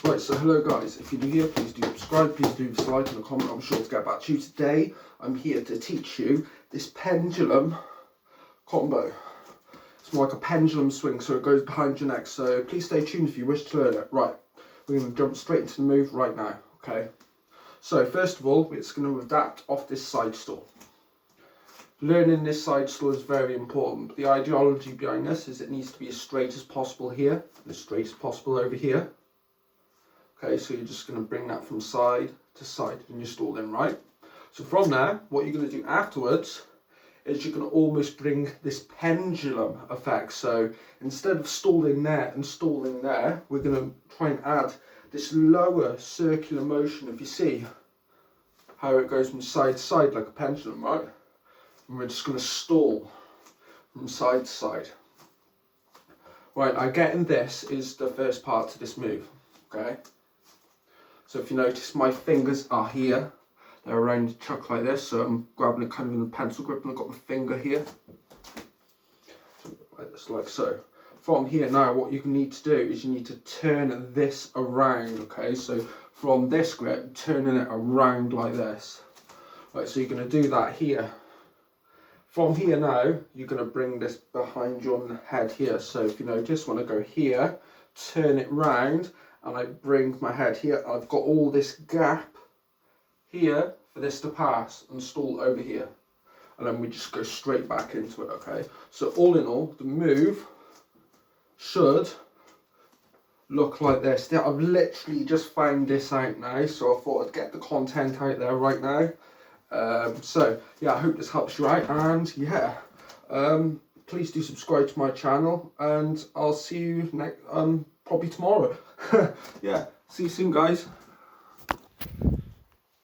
Right, so hello guys, if you're new here, please do subscribe, please do like and a comment, I'm sure to get back to you. Today, I'm here to teach you this pendulum combo. It's more like a pendulum swing, so it goes behind your neck, so please stay tuned if you wish to learn it. Right, we're going to jump straight into the move right now, okay? So first of all, it's going to adapt off this side stall. Learning this side stall is very important, but the ideology behind this is it needs to be as straight as possible here, and as straight as possible over here. Okay, so you're just going to bring that from side to side and you're stalling, right? So from there, what you're going to do afterwards is you're going to almost bring this pendulum effect. So instead of stalling there and stalling there, we're going to try and add this lower circular motion. If you see how it goes from side to side like a pendulum, right? And we're just going to stall from side to side. Right, now getting this is the first part to this move, okay? So if you notice, my fingers are here. They're around the chuck like this, so I'm grabbing it kind of in a pencil grip and I've got my finger here. Like so. From here now, what you need to do is you need to turn this around, okay? So from this grip, turning it around like this. Right, so you're going to do that here. From here now, you're going to bring this behind your head here. So if you notice, when I go here, turn it round, and I bring my head here, I've got all this gap here for this to pass and stall over here. And then we just go straight back into it, okay? So all in all, the move should look like this. I've literally just found this out now, so I thought I'd get the content out there right now. So yeah, I hope this helps you out, and yeah, please do subscribe to my channel, and I'll see you next, probably tomorrow. Yeah, see you soon guys.